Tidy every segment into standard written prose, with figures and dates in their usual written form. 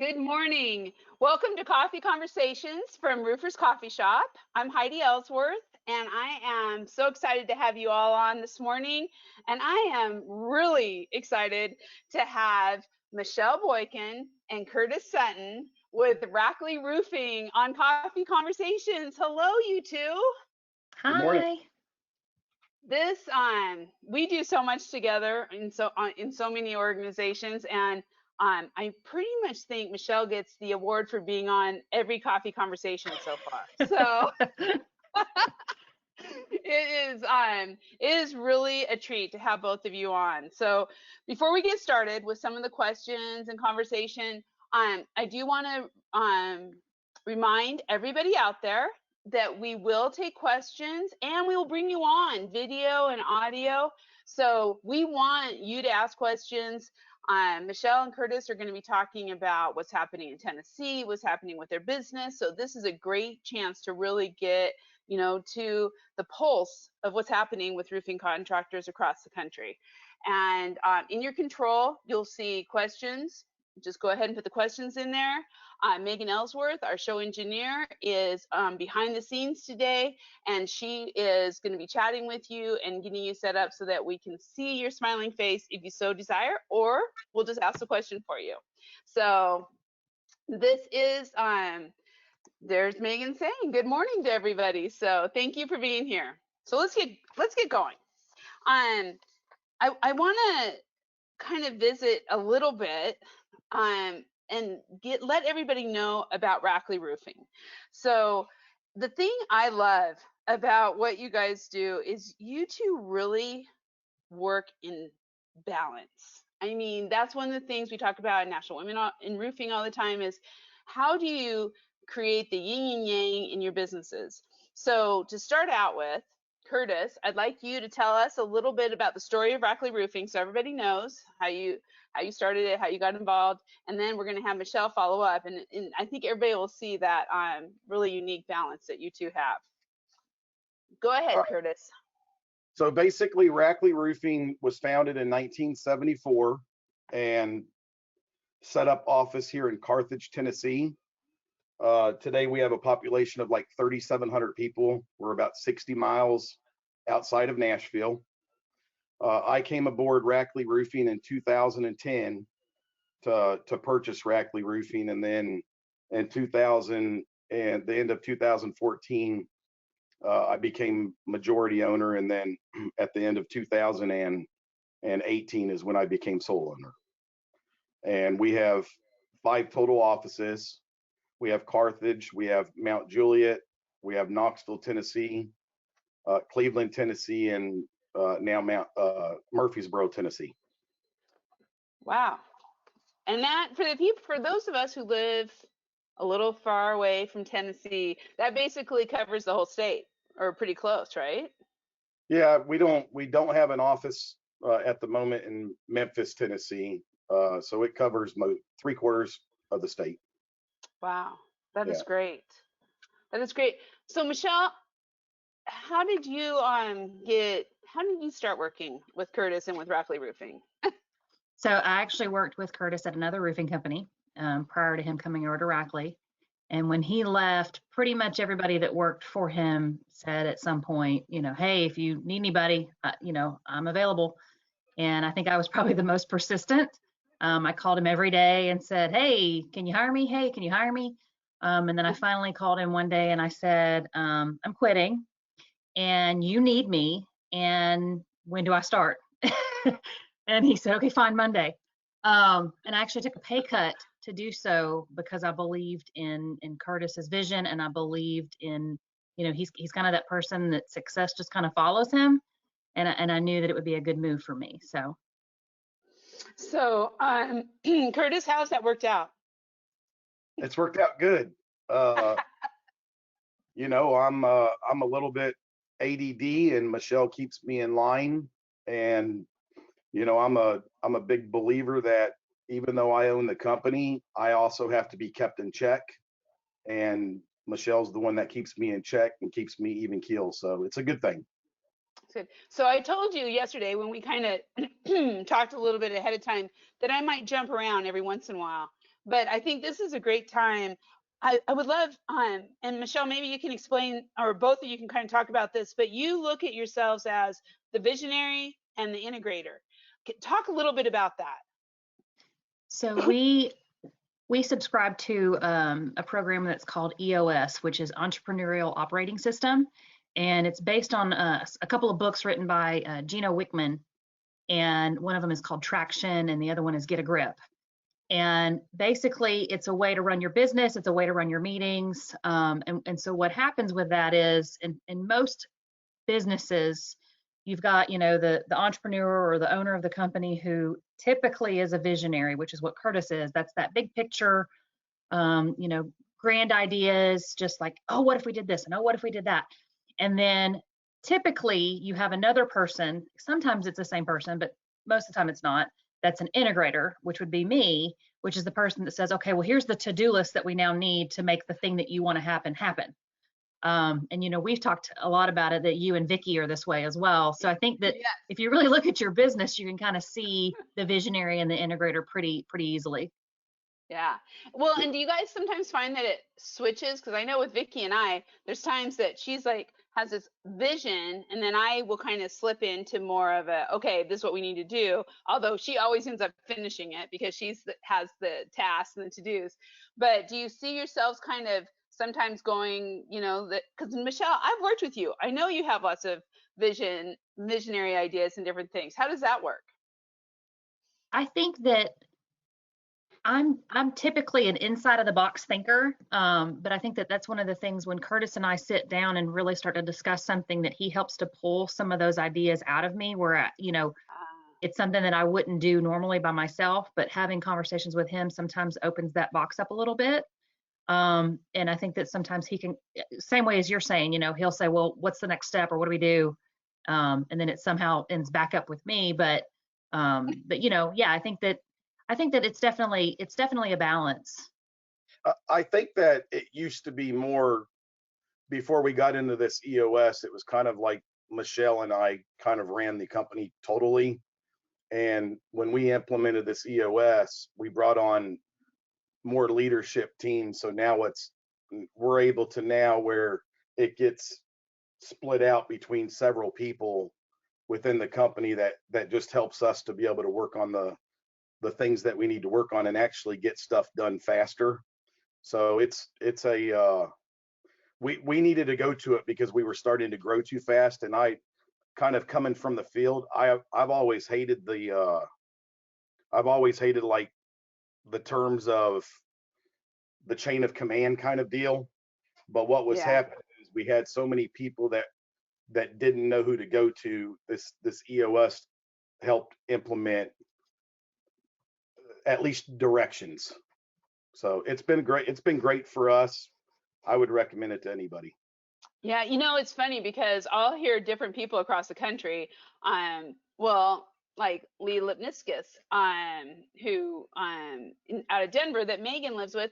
Good morning. Welcome to Coffee Conversations from Roofers Coffee Shop. I'm Heidi Ellsworth, and I am so excited to have you all on this morning. And I am really excited to have Michelle Boykin and Curtis Sutton with Rackley Roofing on Coffee Conversations. Hello, you two. Hi. Good morning. This we do so much together in so many organizations, and I pretty much think Michelle gets the award for being on every coffee conversation so far. So it is really a treat to have both of you on. So before we get started with some of the questions and conversation, I do want to remind everybody out there that we will take questions and we will bring you on video and audio. So we want you to ask questions. Michelle and Curtis are going to be talking about what's happening in Tennessee, what's happening with their business. So this is a great chance to really get, to the pulse of what's happening with roofing contractors across the country. And in your control, you'll see questions. Just go ahead and put the questions in there. Megan Ellsworth, our show engineer, is behind the scenes today, and she is going to be chatting with you and getting you set up so that we can see your smiling face if you so desire, or we'll just ask the question for you. So this is, there's Megan saying good morning to everybody. So thank you for being here. So let's get going. I want to kind of visit a little bit and let everybody know about Rackley Roofing. So the thing I love about what you guys do is you two really work in balance. I mean, that's one of the things we talk about in National Women in Roofing all the time is how do you create the yin and yang in your businesses? So to start out with, Curtis, I'd like you to tell us a little bit about the story of Rackley Roofing so everybody knows how you started it, how you got involved, and then we're going to have Michelle follow up, and I think everybody will see that really unique balance that you two have. Go ahead, Curtis. So basically, Rackley Roofing was founded in 1974 and set up office here in Carthage, Tennessee. Today we have a population of like 3,700 people. We're about 60 miles outside of Nashville. I came aboard Rackley Roofing in 2010 to purchase Rackley Roofing, and then in the end of 2014, I became majority owner, and then at the end of 2018 is when I became sole owner. And we have 5 total offices. We have Carthage, we have Mount Juliet, we have Knoxville, Tennessee, Cleveland, Tennessee, and now Murfreesboro, Tennessee. Wow. And that for those of us who live a little far away from Tennessee, that basically covers the whole state, or pretty close, right? Yeah, we don't have an office at the moment in Memphis, Tennessee, so it covers 3/4 of the state. Wow, that is great. That is great. So Michelle, how did you start working with Curtis and with Rackley Roofing? So I actually worked with Curtis at another roofing company prior to him coming over to Rackley. And when he left, pretty much everybody that worked for him said at some point, hey, if you need anybody, I'm available. And I think I was probably the most persistent. I called him every day and said, hey, can you hire me? Hey, can you hire me? And then I finally called him one day and I said, I'm quitting and you need me. And when do I start? And he said, okay, fine, Monday. And I actually took a pay cut to do so because I believed in Curtis's vision, and I believed in, he's kind of that person that success just kind of follows him. And I knew that it would be a good move for me. So Curtis, how's that worked out? It's worked out good. I'm a little bit ADD, and Michelle keeps me in line. And I'm a big believer that even though I own the company, I also have to be kept in check. And Michelle's the one that keeps me in check and keeps me even keel. So it's a good thing. Good. So I told you yesterday when we kind of talked a little bit ahead of time that I might jump around every once in a while. but I think this is a great time. I would love, and Michelle, maybe you can explain, or both of you can kind of talk about this, but you look at yourselves as the visionary and the integrator. Talk a little bit about that. So we subscribe to a program that's called EOS, which is Entrepreneurial Operating System, and it's based on a couple of books written by Gino Wickman, and one of them is called Traction, and the other one is Get a Grip. And basically, it's a way to run your business. It's a way to run your meetings. And so what happens with that is, in most businesses, you've got, the entrepreneur or the owner of the company who typically is a visionary, which is what Curtis is. That's that big picture, grand ideas, just like, oh, what if we did this? And oh, what if we did that? And then typically you have another person, sometimes it's the same person, but most of the time it's not. That's an integrator, which would be me, which is the person that says, okay, well, here's the to-do list that we now need to make the thing that you want to happen. And we've talked a lot about it, that you and Vicky are this way as well. So I think that if you really look at your business, you can kind of see the visionary and the integrator pretty easily. Yeah. Well, and do you guys sometimes find that it switches? Because I know with Vicky and I, there's times that she's like has this vision, and then I will kind of slip into more of a, okay, this is what we need to do. Although she always ends up finishing it because has the tasks and the to-dos. But do you see yourselves kind of sometimes going, because Michelle, I've worked with you. I know you have lots of visionary ideas and different things. How does that work? I think that I'm typically an inside of the box thinker, but I think that that's one of the things when Curtis and I sit down and really start to discuss something, that he helps to pull some of those ideas out of me, where it's something that I wouldn't do normally by myself, but having conversations with him sometimes opens that box up a little bit. And I think that sometimes he can, same way as you're saying, he'll say, well, what's the next step, or what do we do? And then it somehow ends back up with me. But yeah, I think that it's definitely a balance. I think that it used to be more, before we got into this EOS, it was kind of like Michelle and I kind of ran the company totally. And when we implemented this EOS, we brought on more leadership teams. So now we're able to now where it gets split out between several people within the company that just helps us to be able to work on the things that we need to work on and actually get stuff done faster. So it's a we needed to go to it because we were starting to grow too fast. And I kind of coming from the field, I've always hated like the terms of the chain of command kind of deal. But what was happening is we had so many people that didn't know who to go to. This EOS helped implement at least directions. So it's been great. It's been great for us. I would recommend it to anybody. Yeah, it's funny because I'll hear different people across the country. Like Lee Lipniscus, who out of Denver that Megan lives with,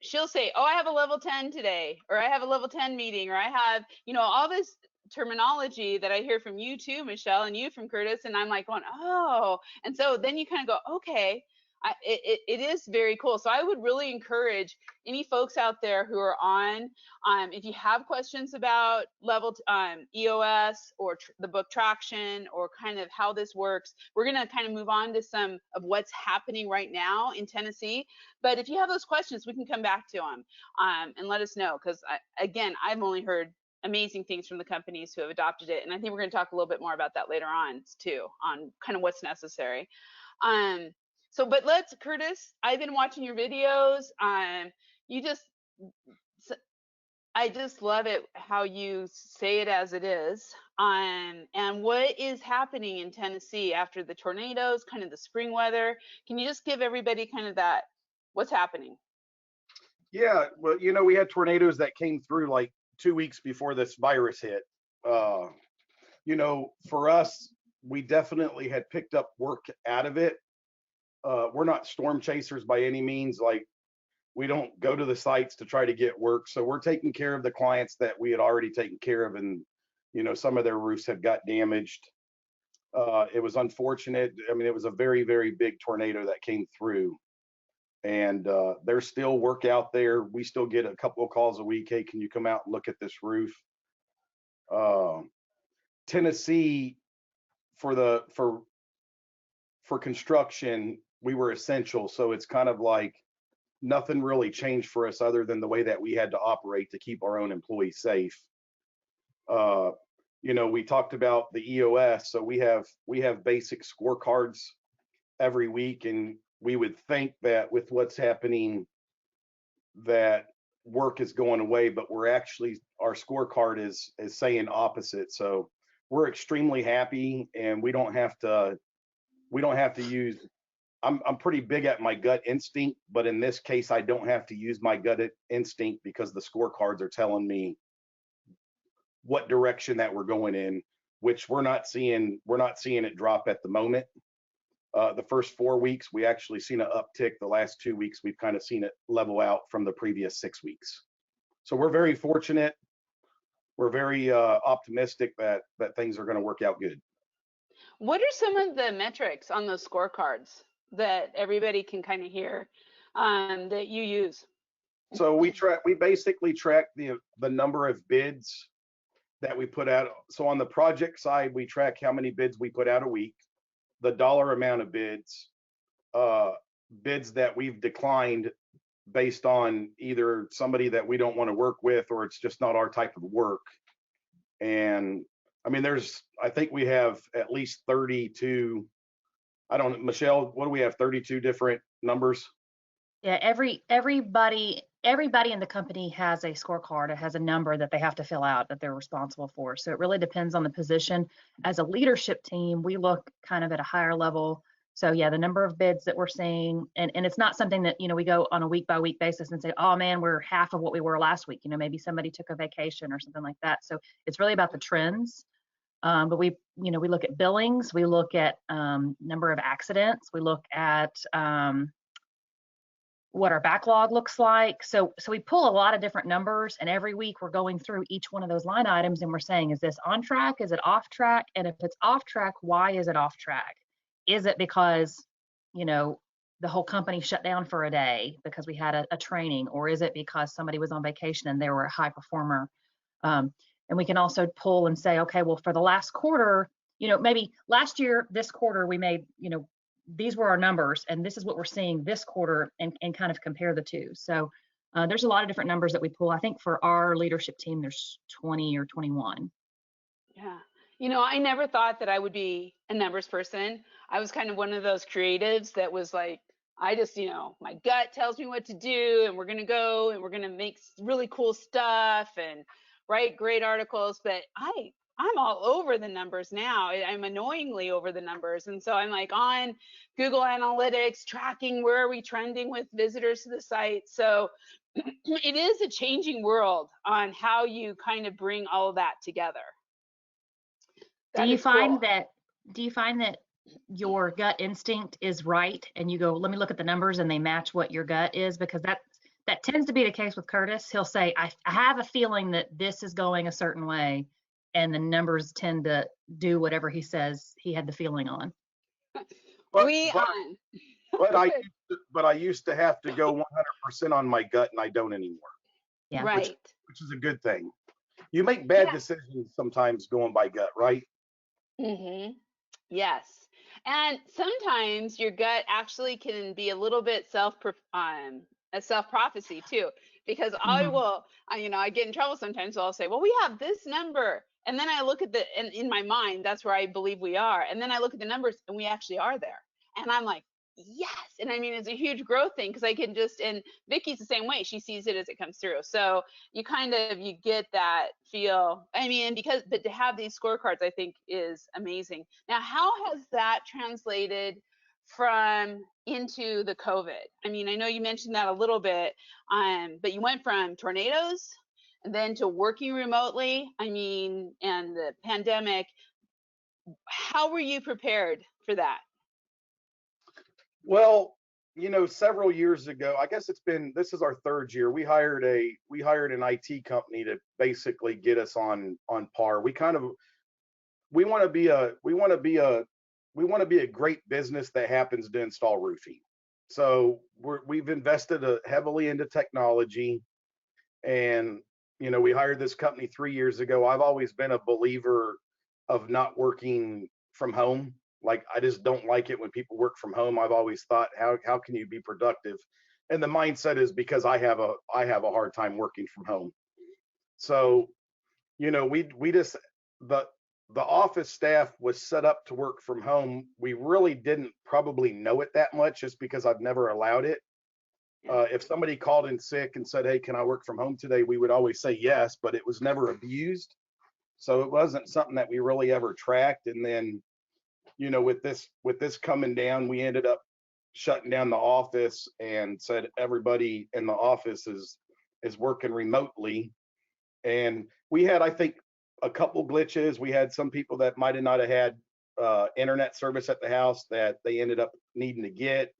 she'll say, "Oh, I have a level 10 today," or "I have a level 10 meeting," or "I have," all this terminology that I hear from you too, Michelle, and you from Curtis, and I'm like going, "Oh," and so then you kind of go, "Okay." It is very cool. So I would really encourage any folks out there who are on, if you have questions about level EOS or the book Traction, or kind of how this works, we're going to kind of move on to some of what's happening right now in Tennessee. But if you have those questions, we can come back to them and let us know, because again, I've only heard amazing things from the companies who have adopted it. And I think we're going to talk a little bit more about that later on too, on kind of what's necessary. But Curtis, I've been watching your videos. I just love it how you say it as it is. And what is happening in Tennessee after the tornadoes, kind of the spring weather? Can you just give everybody kind of that, what's happening? Yeah, well, we had tornadoes that came through like 2 weeks before this virus hit. For us, we definitely had picked up work out of it. We're not storm chasers by any means. Like, we don't go to the sites to try to get work. So we're taking care of the clients that we had already taken care of. And, some of their roofs had got damaged. It was unfortunate. I mean, it was a very, very big tornado that came through. And there's still work out there. We still get a couple of calls a week. Hey, can you come out and look at this roof? Tennessee, for construction, we were essential. So it's kind of like nothing really changed for us other than the way that we had to operate to keep our own employees safe. You know, we talked about the EOS, so we have basic scorecards every week, and we would think that with what's happening that work is going away, but we're actually, our scorecard is saying opposite. So we're extremely happy, and we don't have to use, I'm pretty big at my gut instinct, but in this case I don't have to use my gut instinct because the scorecards are telling me what direction that we're going in, which we're not seeing it drop at the moment. The first 4 weeks, we actually seen an uptick. The last 2 weeks, we've kind of seen it level out from the previous 6 weeks. So we're very fortunate. We're very optimistic that things are going to work out good. What are some of the metrics on those scorecards that everybody can kind of hear that you use? So we basically track the number of bids that we put out. So on the project side, we track how many bids we put out a week, the dollar amount of bids, bids that we've declined based on either somebody that we don't want to work with or it's just not our type of work. And I mean, I think we have at least 32, I don't know, Michelle, what do we have, 32 different numbers? Yeah, everybody in the company has a scorecard. It has a number that they have to fill out that they're responsible for. So it really depends on the position. As a leadership team, we look kind of at a higher level. So yeah, the number of bids that we're seeing, and it's not something that, you know, we go on a week by week basis and say, oh man, we're half of what we were last week. You know, maybe somebody took a vacation or something like that. So it's really about the trends. But we look at billings, we look at number of accidents, we look at what our backlog looks like. So we pull a lot of different numbers, and every week we're going through each one of those line items and we're saying, is this on track? Is it off track? And if it's off track, why is it off track? Is it because, you know, the whole company shut down for a day because we had a training, or is it because somebody was on vacation and they were a high performer? And we can also pull and say, okay, well, for the last quarter, you know, maybe last year, this quarter, we made, you know, these were our numbers, and this is what we're seeing this quarter, and kind of compare the two. So there's a lot of different numbers that we pull. I think for our leadership team, there's 20 or 21. Yeah. You know, I never thought that I would be a numbers person. I was kind of one of those creatives that was like, I just, you know, my gut tells me what to do, and we're going to go and we're going to make really cool stuff and write great articles. But I'm all over the numbers now. I'm annoyingly over the numbers. And so I'm like on Google Analytics, tracking where are we trending with visitors to the site. So it is a changing world on how you kind of bring all of that together. Do you find that your gut instinct is right, and you go, let me look at the numbers, and they match what your gut is? Because that tends to be the case with Curtis. He'll say, I have a feeling that this is going a certain way, and the numbers tend to do whatever he says he had the feeling on. But I used to have to go 100% on my gut, and I don't anymore. Yeah. Right. Which is a good thing. You make bad decisions sometimes going by gut, right? Mm-hmm. Yes. And sometimes your gut actually can be a little bit a self-prophecy too, because I get in trouble sometimes. So I'll say, well, we have this number. And then I look at and in my mind, that's where I believe we are. And then I look at the numbers and we actually are there. And I'm like, yes. And I mean, it's a huge growth thing because I can and Vicky's the same way. She sees it as it comes through. So you get that feel. I mean, but to have these scorecards, I think is amazing. Now, how has that translated into the COVID? I mean, I know you mentioned that a little bit, but you went from tornadoes and then to working remotely. I mean, and the pandemic. How were you prepared for that? Well, you know, several years ago, I guess this is our third year. We hired an IT company to basically get us on par. We want to be a great business that happens to install roofing. So we've invested heavily into technology, and we hired this company 3 years ago. I've always been a believer of not working from home. Like, I just don't like it when people work from home. I've always thought, how can you be productive? And the mindset is because I have a hard time working from home. So, we just the office staff was set up to work from home. We really didn't probably know it that much, just because I've never allowed it. If somebody called in sick and said, "Hey, can I work from home today?" we would always say yes, but it was never abused. So it wasn't something that we really ever tracked. And then, with this coming down, we ended up shutting down the office and said everybody in the office is working remotely. And we had, I think, a couple glitches. We had some people that might have not have had internet service at the house that they ended up needing to get.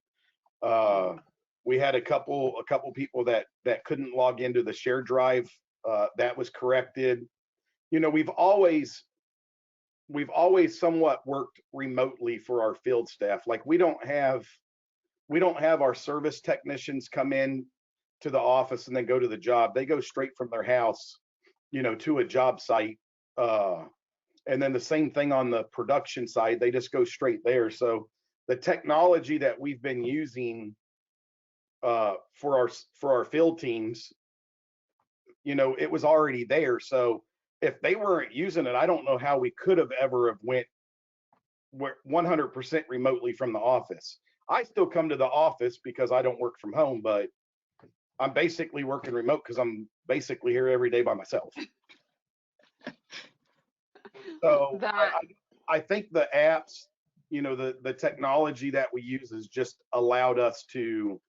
We had a couple people that couldn't log into the shared drive. That was corrected. We've always somewhat worked remotely for our field staff. Like, we don't have our service technicians come in to the office and then go to the job. They go straight from their house, to a job site. And then the same thing on the production side, they just go straight there. So the technology that we've been using for our field teams, it was already there. So if they weren't using it, I don't know how we could have ever have went 100% remotely from the office. I still come to the office because I don't work from home, but I'm basically working remote because I'm basically here every day by myself. So I think the apps, the technology that we use has just allowed us to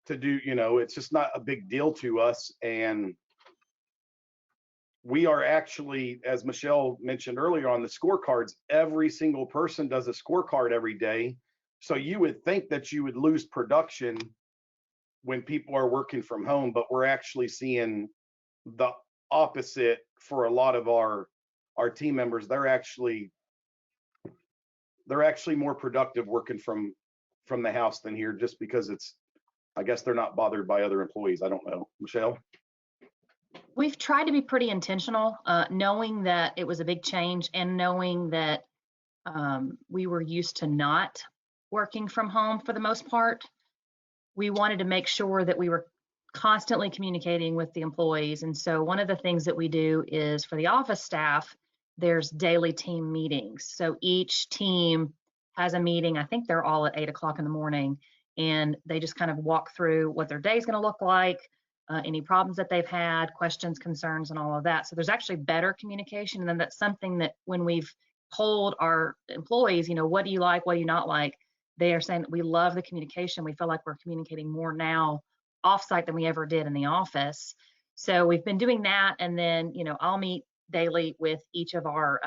do, it's just not a big deal to us. And we are actually, as Michelle mentioned earlier, on the scorecards, every single person does a scorecard every day. So you would think that you would lose production when people are working from home, but we're actually seeing the opposite for a lot of our team members. They're actually more productive working from the house than here, just because I guess they're not bothered by other employees. I don't know. Michelle? We've tried to be pretty intentional, knowing that it was a big change and knowing that we were used to not working from home for the most part. We wanted to make sure that we were constantly communicating with the employees. And so one of the things that we do is, for the office staff, there's daily team meetings. So each team has a meeting. I think they're all at 8 o'clock in the morning, and they just kind of walk through what their day is going to look like, any problems that they've had, questions, concerns, and all of that. So there's actually better communication. And then that's something that, when we've polled our employees, what do you like, what do you not like, they are saying we love the communication. We feel like we're communicating more now offsite than we ever did in the office. So we've been doing that. And then, I'll meet daily with each of our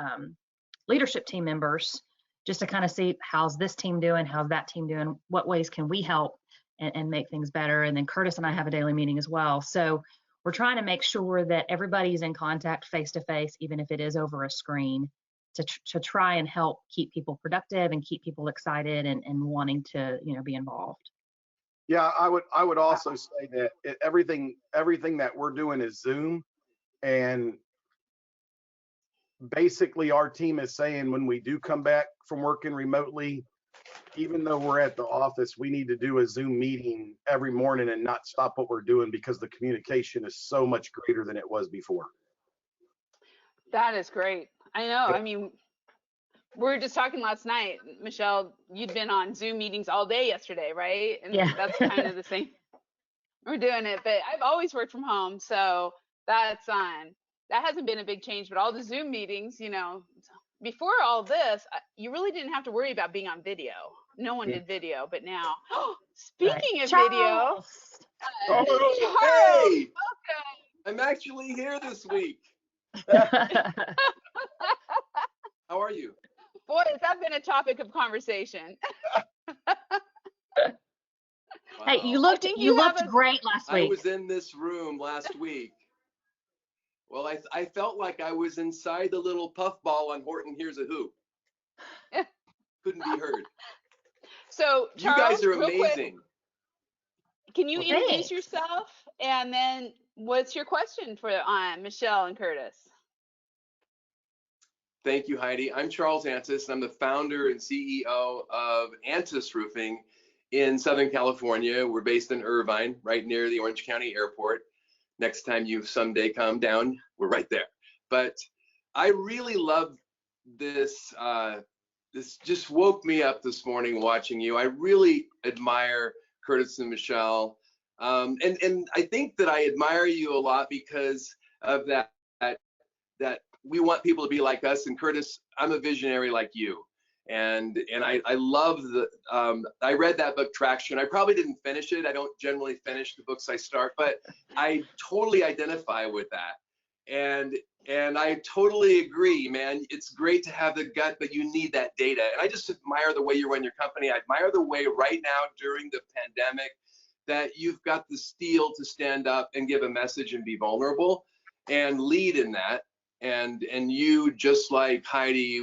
leadership team members just to kind of see, how's this team doing? How's that team doing? What ways can we help and make things better? And then Curtis and I have a daily meeting as well. So we're trying to make sure that everybody's in contact face to face, even if it is over a screen, to try and help keep people productive and keep people excited and wanting to, be involved. Yeah, I would also say that everything that we're doing is Zoom, and basically our team is saying, when we do come back from working remotely, even though we're at the office, we need to do a Zoom meeting every morning and not stop what we're doing, because the communication is so much greater than it was before. That is great. I know. I mean, we were just talking last night, Michelle, you'd been on Zoom meetings all day yesterday, right? And yeah, that's kind of the same. We're doing it, but I've always worked from home, so that's that hasn't been a big change. But all the Zoom meetings, before all this, you really didn't have to worry about being on video. No one did video, but now, speaking of video, Charles, hey, welcome. I'm actually here this week. How are you? Boy, has that been a topic of conversation. Wow. Hey, you looked great last week. I was in this room last week. Well, I felt like I was inside the little puffball on Horton Hears a Who. Couldn't be heard. So You guys Charles, are real quick, amazing. can you Well, introduce thanks. yourself, and then what's your question for Michelle and Curtis? Thank you, Heidi. I'm Charles Antis. I'm the founder and CEO of Antis Roofing in Southern California. We're based in Irvine, right near the Orange County Airport. Next time you someday come down, we're right there. But I really love this. This just woke me up this morning watching you. I really admire Curtis and Michelle. And I think that I admire you a lot because of that we want people to be like us. And Curtis, I'm a visionary like you. And I love I read that book, Traction. I probably didn't finish it. I don't generally finish the books I start, but I totally identify with that. And I totally agree, man. It's great to have the gut, but you need that data. And I just admire the way you run your company. I admire the way right now during the pandemic that you've got the steel to stand up and give a message and be vulnerable and lead in that. And you, just like Heidi,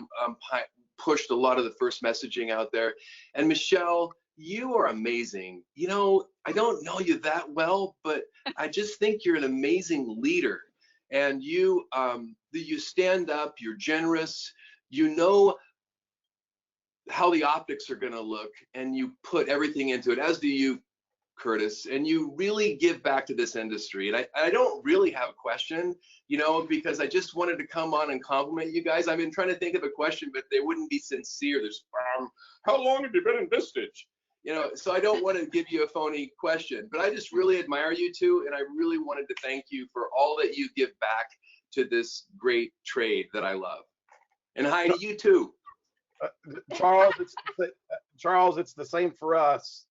pushed a lot of the first messaging out there. And Michelle, you are amazing. You know, I don't know you that well, but I just think you're an amazing leader. And you stand up, you're generous, you know how the optics are going to look, and you put everything into it, as do you, Curtis, and you really give back to this industry. And I don't really have a question, you know, because I just wanted to come on and compliment you guys. I've been trying to think of a question, but they wouldn't be sincere. There's, how long have you been in this stitch? You know, so I don't want to give you a phony question, but I just really admire you two, and I really wanted to thank you for all that you give back to this great trade that I love. And Heidi, you too. Charles, it's the same for us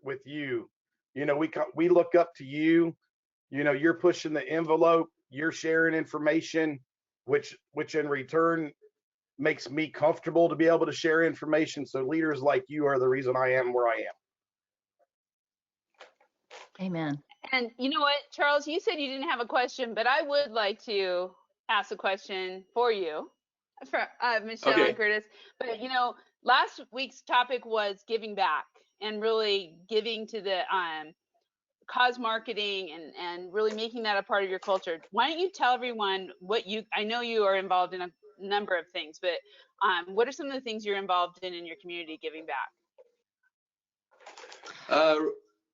with you. You know, we look up to you. You know, you're pushing the envelope, you're sharing information, which in return makes me comfortable to be able to share information. So leaders like you are the reason I am where I am. Amen. And you know what, Charles, you said you didn't have a question, but I would like to ask a question for you, for Michelle Okay. and Curtis. But you know, last week's topic was giving back and really giving to the cause marketing and really making that a part of your culture. Why don't you tell everyone what I know you are involved in a number of things, but what are some of the things you're involved in your community giving back?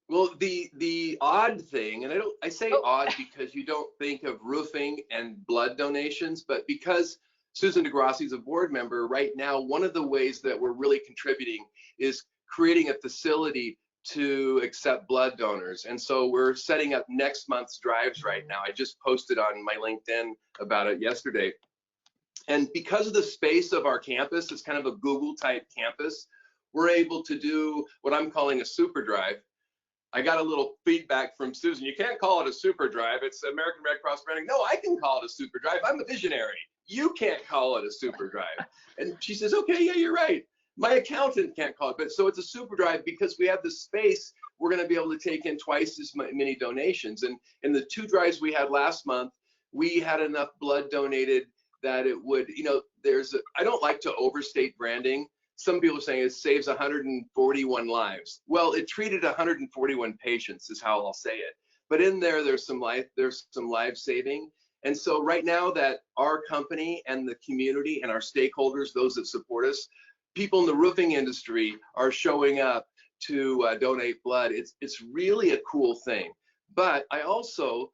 Well, the odd thing, and I say odd because you don't think of roofing and blood donations, but because Susan DeGrassi is a board member right now, one of the ways that we're really contributing is creating a facility to accept blood donors. And so we're setting up next month's drives right now. I just posted on my LinkedIn about it yesterday. And because of the space of our campus, it's kind of a Google type campus, we're able to do what I'm calling a super drive. I got a little feedback from Susan. You can't call it a super drive. It's American Red Cross branding. No, I can call it a super drive. I'm a visionary. You can't call it a super drive. And she says, okay, yeah, you're right. My accountant can't call it, but so it's a super drive because we have the space. We're going to be able to take in twice as many donations. And in the 2 drives we had last month, we had enough blood donated that it would, you know, I don't like to overstate branding. Some people are saying it saves 141 lives. Well, it treated 141 patients is how I'll say it. But in there's some life saving. And so right now that our company and the community and our stakeholders, those that support us, people in the roofing industry are showing up to donate blood. It's really a cool thing. But I also,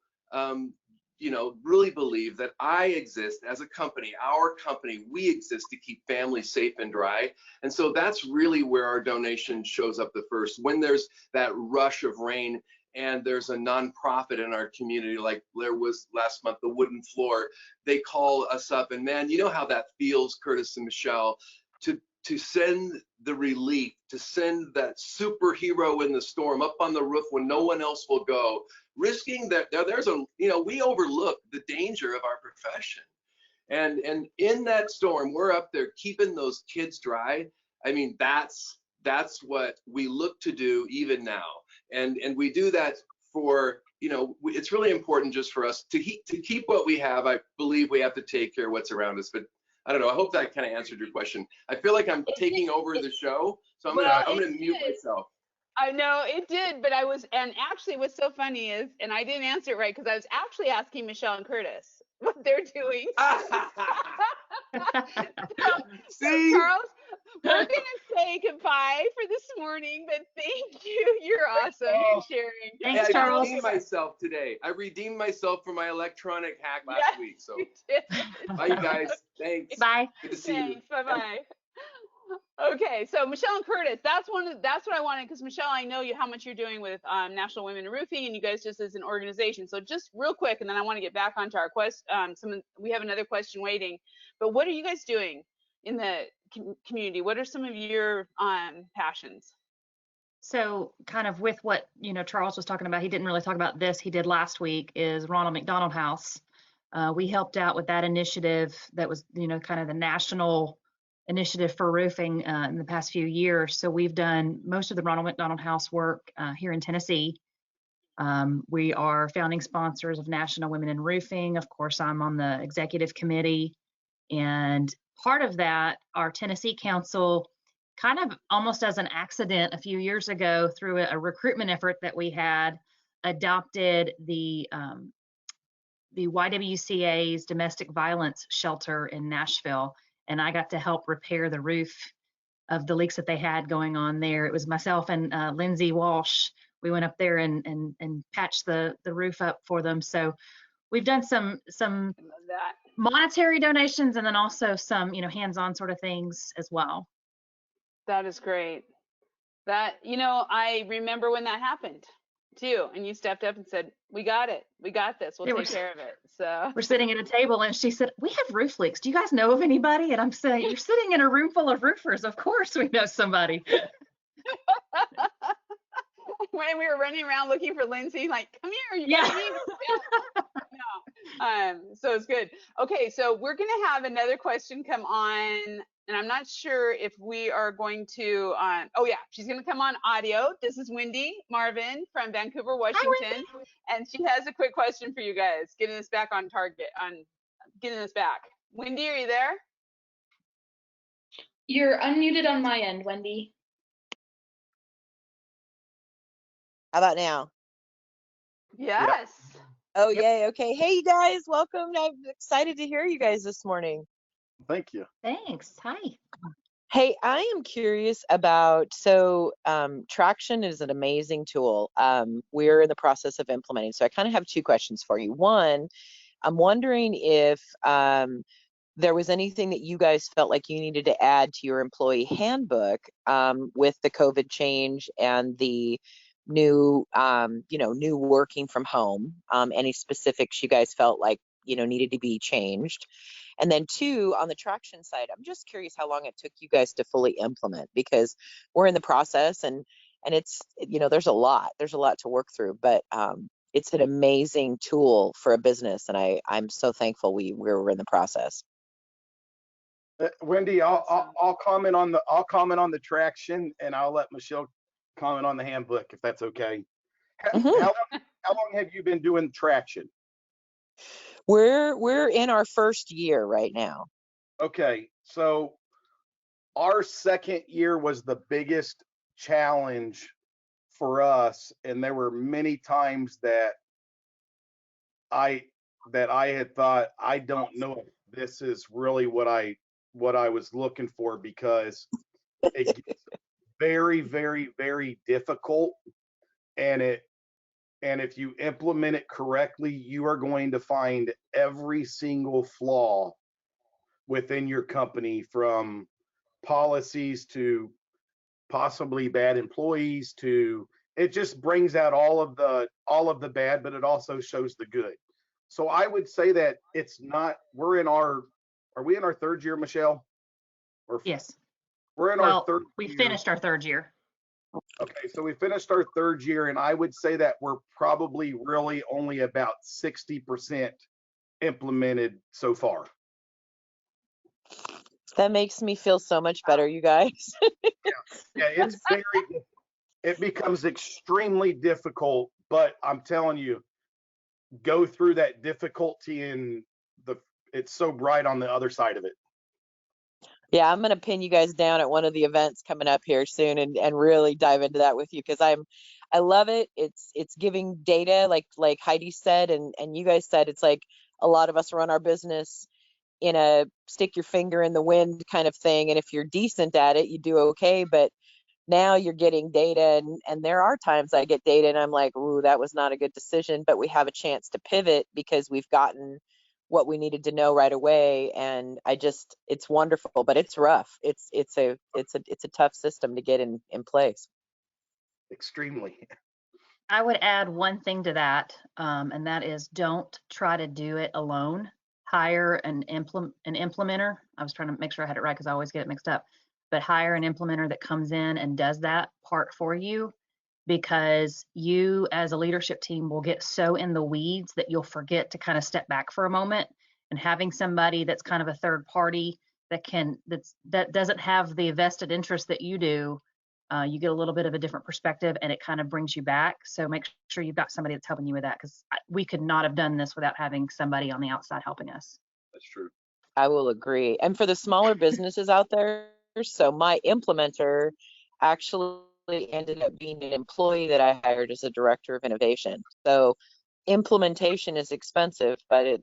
you know, really believe that I exist as a company, our company, we exist to keep families safe and dry. And so that's really where our donation shows up the first. When there's that rush of rain and there's a nonprofit in our community, like there was last month, the Wooden Floor, they call us up, and man, you know how that feels, Curtis and Michelle, to send the relief, to send that superhero in the storm up on the roof when no one else will go, risking that there's a, you know, we overlook the danger of our profession. And in that storm, we're up there keeping those kids dry. I mean, that's what we look to do even now. And we do that for, you know, it's really important just for us to keep what we have. I believe we have to take care of what's around us, but I don't know. I hope that kind of answered your question. I feel like I'm taking over the show, so I'm gonna mute myself. I know it did, but and actually what's so funny is, and I didn't answer it right because I was actually asking Michelle and Curtis what they're doing. See? Charles, we're going to say goodbye for this morning, but thank you. You're awesome for sharing. Thanks, I Charles. redeemed myself today. I redeemed myself for my electronic hack last week. So bye, you guys. Thanks. Bye. Good to see you. Bye-bye. Okay, so Michelle and Curtis, that's what I wanted, because Michelle, I know how much you're doing with National Women in Roofing, and you guys just as an organization. So just real quick, and then I want to get back onto our we have another question waiting. But what are you guys doing in the community? What are some of your passions? So kind of with what, Charles was talking about, he didn't really talk about this. He did last week is Ronald McDonald House. We helped out with that initiative that was, kind of the national initiative for roofing in the past few years. So we've done most of the Ronald McDonald House work here in Tennessee. We are founding sponsors of National Women in Roofing. Of course, I'm on the executive committee. And part of that, our Tennessee Council, kind of almost as an accident a few years ago through a recruitment effort that we had, adopted the YWCA's domestic violence shelter in Nashville. And I got to help repair the roof of the leaks that they had going on there. It was myself and Lindsay Walsh. We went up there and patched the roof up for them. So we've done some monetary donations, and then also some, hands-on sort of things as well. That is great. I remember when that happened too, and you stepped up and said, we got it, we got this, we'll take care of it. So we're sitting at a table, and she said, we have roof leaks, do you guys know of anybody? And I'm saying, you're sitting in a room full of roofers, of course we know somebody. When we were running around looking for Lindsay, like, come here, you yeah. No. So it's good. Okay, so we're gonna have another question come on, and I'm not sure if we are going to oh yeah, she's gonna come on audio. This is Wendy Marvin from Vancouver, Washington. Hi, and she has a quick question for you guys, getting us back on target, getting us back. Wendy, are you there? You're unmuted on my end, Wendy. How about now? Yes. Yep. Oh, yay. Okay. Hey, you guys, welcome. I'm excited to hear you guys this morning. Thank you. Thanks. Hi. Hey, I am curious about, Traction is an amazing tool. We're in the process of implementing. So I kind of have two questions for you. One, I'm wondering if there was anything that you guys felt like you needed to add to your employee handbook with the COVID change and the new working from home, any specifics you guys felt like, needed to be changed. And then two, on the Traction side, I'm just curious how long it took you guys to fully implement, because we're in the process and it's, there's a lot to work through, but it's an amazing tool for a business. And I'm so thankful we're in the process. Wendy, I'll comment on the Traction, and I'll let Michelle comment on the handbook, if that's okay. How long have you been doing Traction? We're in our first year right now. Okay, so our second year was the biggest challenge for us, and there were many times that I had thought, I don't know if this is really what I was looking for, because it gets very, very, very difficult, and if you implement it correctly, you are going to find every single flaw within your company, from policies to possibly bad employees to, it just brings out all of the bad, but it also shows the good. So I would say that it's not, are we in our third year, Michelle? Yes. We're in our third we year. finished our third year. Okay, so we finished our third year, and I would say that we're probably really only about 60% implemented so far. That makes me feel so much better, you guys. Yeah, it becomes extremely difficult, but I'm telling you, go through that difficulty, and it's so bright on the other side of it. Yeah, I'm gonna pin you guys down at one of the events coming up here soon and really dive into that with you because I love it. It's giving data like Heidi said and you guys said it's like a lot of us run our business in a stick your finger in the wind kind of thing. And if you're decent at it, you do okay. But now you're getting data and there are times I get data and I'm like, ooh, that was not a good decision, but we have a chance to pivot because we've gotten what we needed to know right away. And it's wonderful, but it's rough. It's a tough system to get in place. Extremely. I would add one thing to that, and that is don't try to do it alone. Hire an implementer. I was trying to make sure I had it right because I always get it mixed up. But hire an implementer that comes in and does that part for you, because you as a leadership team will get so in the weeds that you'll forget to kind of step back for a moment. And having somebody that's kind of a third party that doesn't have the vested interest that you do, you get a little bit of a different perspective and it kind of brings you back. So make sure you've got somebody that's helping you with that, because we could not have done this without having somebody on the outside helping us. That's true. I will agree. And for the smaller businesses out there, so my implementer actually ended up being an employee that I hired as a director of innovation. So implementation is expensive, but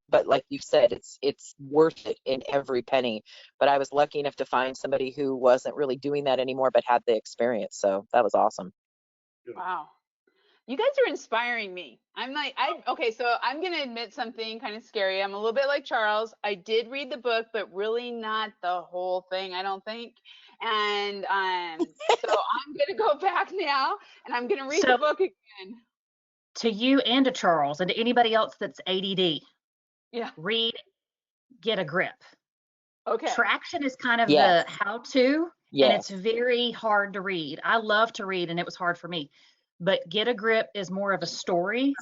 but like you said, it's worth it in every penny. But I was lucky enough to find somebody who wasn't really doing that anymore, but had the experience. So that was awesome. Wow. You guys are inspiring me. Okay, so I'm going to admit something kind of scary. I'm a little bit like Charles. I did read the book, but really not the whole thing, I don't think. And so I'm going to go back now and I'm going to read the book again. To you and to Charles and to anybody else that's ADD, yeah, read Get a Grip. Okay. Traction is kind of the how-to, and it's Yes. very hard to read. I love to read, and it was hard for me. But Get a Grip is more of a story,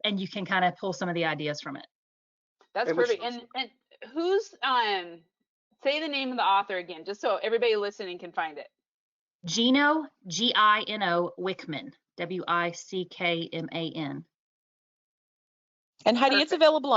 and you can kind of pull some of the ideas from it. That's perfect. And who's say the name of the author again, just so everybody listening can find it. Gino, Gino Wickman, Wickman. And Heidi, it's available on